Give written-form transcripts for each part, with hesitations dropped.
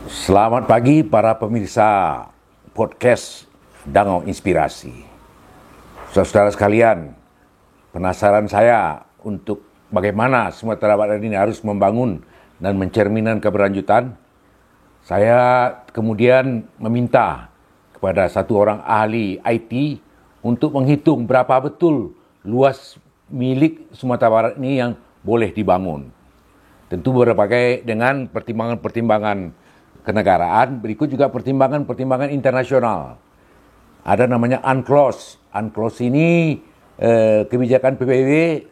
Selamat pagi para pemirsa podcast Danau Inspirasi. Saudara sekalian, penasaran saya untuk bagaimana Sumatera Barat ini harus membangun dan mencerminkan keberlanjutan. Saya kemudian meminta kepada satu orang ahli IT untuk menghitung berapa betul luas milik Sumatera Barat ini yang boleh dibangun. Tentu berbagai dengan pertimbangan-pertimbangan kenegaraan, berikut juga pertimbangan-pertimbangan internasional. Ada namanya UNCLOS. UNCLOS ini kebijakan PBB,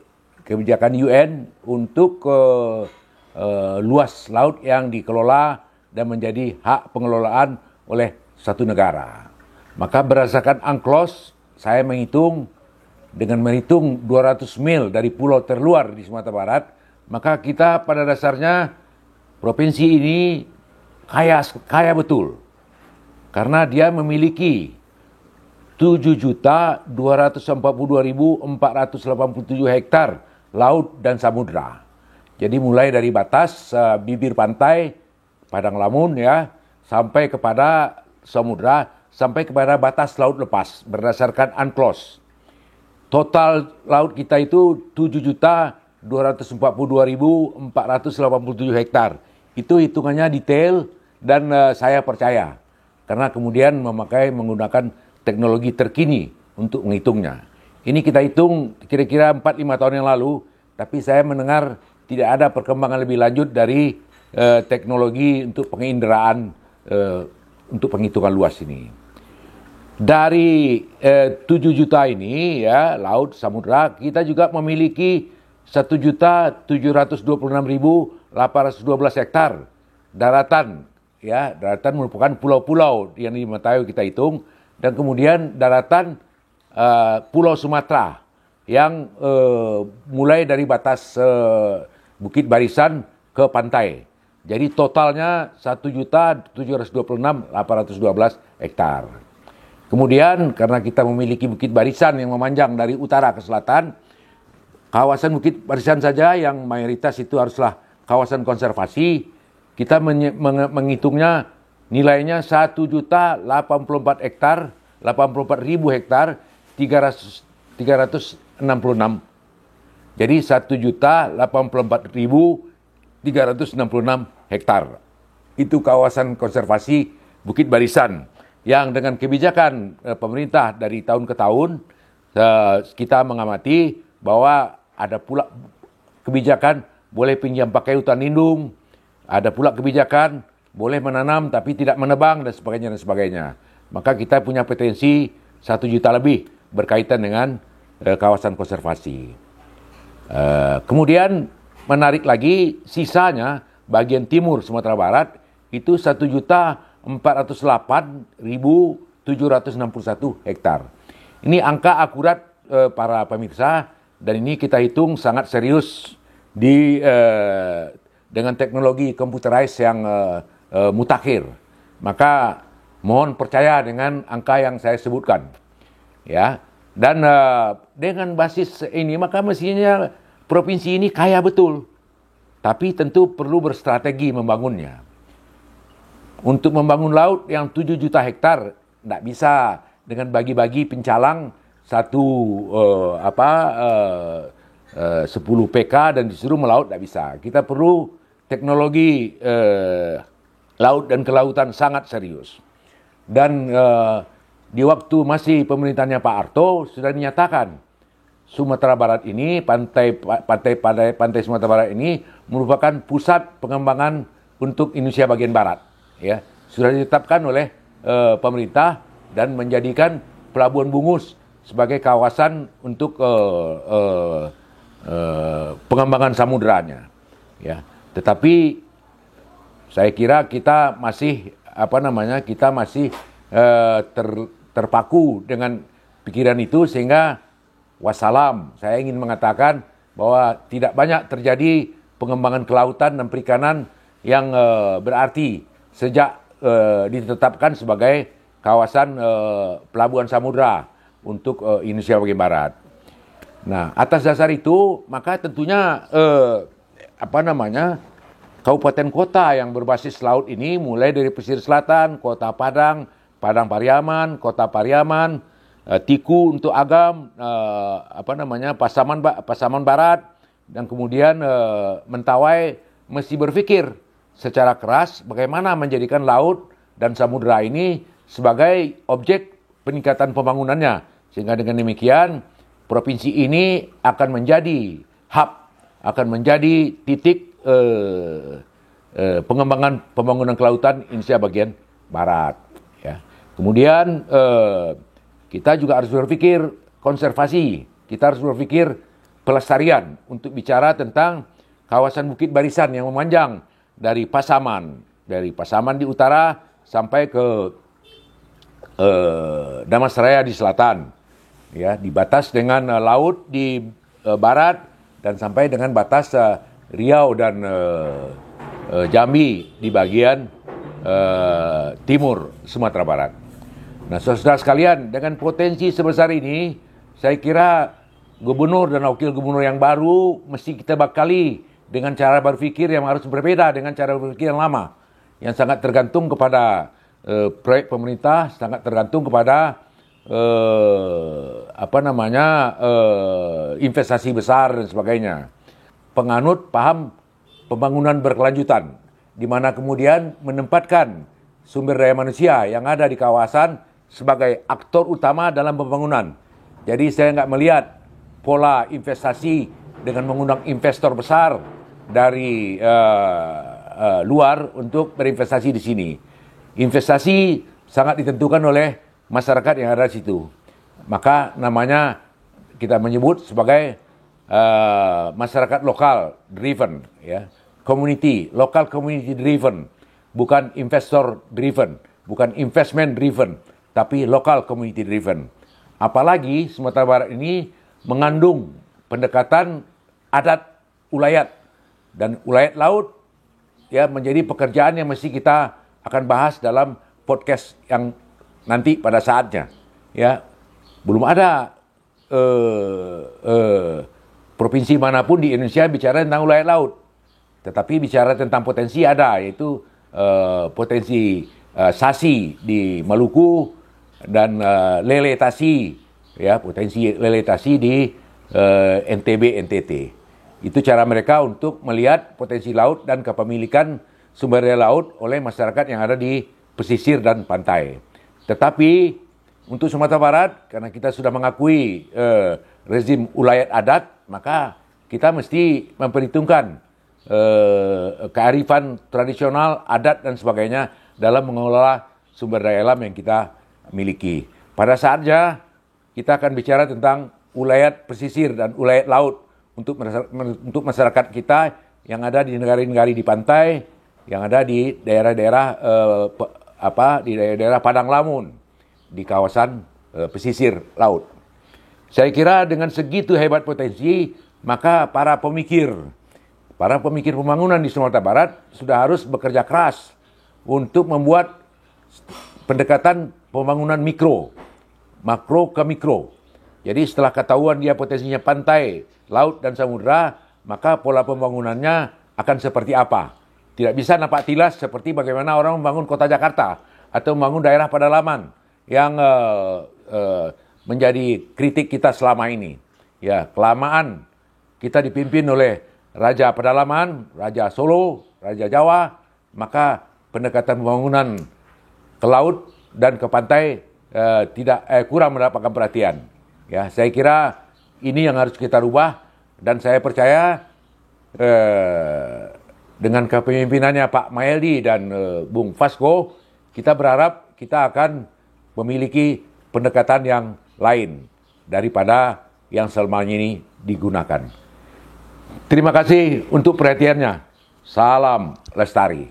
kebijakan UN untuk luas laut yang dikelola dan menjadi hak pengelolaan oleh satu negara. Maka berdasarkan UNCLOS, saya menghitung dengan menghitung 200 mil dari pulau terluar di Sumatera Barat, maka kita pada dasarnya provinsi ini kaya betul, karena dia memiliki 7.242.487 hektar laut dan samudra. Jadi mulai dari batas bibir pantai Padang Lamun ya sampai kepada samudra, sampai kepada batas laut lepas berdasarkan UNCLOS. Total laut kita itu 7.242.487 hektar. Itu hitungannya detail dan saya percaya karena kemudian menggunakan teknologi terkini untuk menghitungnya. Ini kita hitung kira-kira 4-5 tahun yang lalu, tapi saya mendengar tidak ada perkembangan lebih lanjut dari teknologi untuk penginderaan untuk penghitungan luas ini. Dari 7 juta ini ya laut samudra, kita juga memiliki 1.726.812 hektar daratan, ya daratan merupakan pulau-pulau yang di Matayo kita hitung, dan kemudian daratan Pulau Sumatera yang mulai dari batas Bukit Barisan ke pantai. Jadi totalnya 1.726.812 hektar. Kemudian karena kita memiliki Bukit Barisan yang memanjang dari utara ke selatan, kawasan Bukit Barisan saja yang mayoritas itu haruslah kawasan konservasi, kita menghitungnya nilainya 1.084 hektar, 84.000 hektar, 366. Jadi 1.084.366 hektar. Itu kawasan konservasi Bukit Barisan yang dengan kebijakan pemerintah dari tahun ke tahun kita mengamati bahwa ada pula kebijakan boleh pinjam pakai hutan lindung, ada pula kebijakan boleh menanam tapi tidak menebang dan sebagainya dan sebagainya. Maka kita punya potensi 1 juta lebih berkaitan dengan kawasan konservasi. Kemudian menarik lagi sisanya bagian timur Sumatera Barat itu 1.408.761 hektar. Ini angka akurat para pemirsa, dan ini kita hitung sangat serius dengan teknologi computerized yang mutakhir. Maka mohon percaya dengan angka yang saya sebutkan, ya. Dan dengan basis ini maka mestinya provinsi ini kaya betul, tapi tentu perlu berstrategi membangunnya. Untuk membangun laut yang 7 juta hektar tidak bisa dengan bagi-bagi pencalang 10 PK dan disuruh melaut, tidak bisa. Kita perlu teknologi laut dan kelautan sangat serius. Dan di waktu masih pemerintahnya Pak Harto sudah dinyatakan Sumatera Barat ini, pantai Sumatera Barat ini merupakan pusat pengembangan untuk Indonesia bagian barat. Ya, sudah ditetapkan oleh pemerintah dan menjadikan Pelabuhan Bungus sebagai kawasan untuk pengembangan samudranya. Ya, tetapi saya kira kita masih terpaku dengan pikiran itu, sehingga wassalam. Saya ingin mengatakan bahwa tidak banyak terjadi pengembangan kelautan dan perikanan yang berarti sejak ditetapkan sebagai kawasan pelabuhan samudra untuk Indonesia bagian barat. Nah, atas dasar itu maka tentunya kabupaten kota yang berbasis laut ini mulai dari pesisir selatan, Kota Padang, Padang Pariaman, Kota Pariaman, Tiku untuk Agam, Pasaman Barat, dan kemudian Mentawai mesti berpikir secara keras bagaimana menjadikan laut dan samudera ini sebagai objek peningkatan pembangunannya. Sehingga dengan demikian provinsi ini akan menjadi hub, akan menjadi titik pengembangan pembangunan kelautan Indonesia bagian barat. Ya. Kemudian kita juga harus berpikir konservasi, kita harus berpikir pelestarian untuk bicara tentang kawasan Bukit Barisan yang memanjang dari Pasaman di utara sampai ke Damastraya di selatan, ya, dibatas dengan laut di barat dan sampai dengan batas Riau dan Jambi di bagian timur Sumatera Barat. Nah, saudara sekalian, dengan potensi sebesar ini, saya kira gubernur dan wakil gubernur yang baru mesti kita bakali dengan cara berpikir yang harus berbeda dengan cara berpikir yang lama, yang sangat tergantung kepada proyek pemerintah, sangat tergantung kepada investasi besar dan sebagainya. Penganut paham pembangunan berkelanjutan, di mana kemudian menempatkan sumber daya manusia yang ada di kawasan sebagai aktor utama dalam pembangunan. Jadi saya nggak melihat pola investasi dengan mengundang investor besar dari luar untuk berinvestasi di sini. Investasi sangat ditentukan oleh masyarakat yang ada di situ. Maka namanya kita menyebut sebagai masyarakat lokal driven, ya, local community driven, bukan investor driven, bukan investment driven, tapi local community driven. Apalagi Sumatera Barat ini mengandung pendekatan adat ulayat dan ulayat laut, ya, menjadi pekerjaan yang mesti kita akan bahas dalam podcast yang nanti pada saatnya. Ya, belum ada provinsi manapun di Indonesia bicara tentang ulayat laut, tetapi bicara tentang potensi ada, yaitu potensi sasi di Maluku dan leletasi, ya, potensi leletasi di NTB, NTT. Itu cara mereka untuk melihat potensi laut dan kepemilikan sumber daya laut oleh masyarakat yang ada di pesisir dan pantai. Tetapi untuk Sumatera Barat, karena kita sudah mengakui rezim ulayat adat, maka kita mesti memperhitungkan kearifan tradisional, adat dan sebagainya dalam mengelola sumber daya alam yang kita miliki. Pada saatnya kita akan bicara tentang ulayat pesisir dan ulayat laut untuk masyarakat kita yang ada di negara-negara di pantai, yang ada di daerah-daerah di daerah Padang Lamun, di kawasan pesisir laut. Saya kira dengan segitu hebat potensi, maka para pemikir pembangunan di Sumatera Barat sudah harus bekerja keras untuk membuat pendekatan pembangunan makro ke mikro. Jadi setelah ketahuan dia potensinya pantai, laut dan samudera, maka pola pembangunannya akan seperti apa. Tidak bisa nampak tilas seperti bagaimana orang membangun kota Jakarta atau membangun daerah pedalaman yang menjadi kritik kita selama ini. Ya, kelamaan kita dipimpin oleh Raja Pedalaman, Raja Solo, Raja Jawa, maka pendekatan pembangunan ke laut dan ke pantai kurang mendapatkan perhatian. Ya, saya kira ini yang harus kita rubah, dan saya percaya dengan kepemimpinannya Pak Maeldi dan Bung Vasco, kita berharap kita akan memiliki pendekatan yang lain daripada yang selama ini digunakan. Terima kasih untuk perhatiannya. Salam lestari.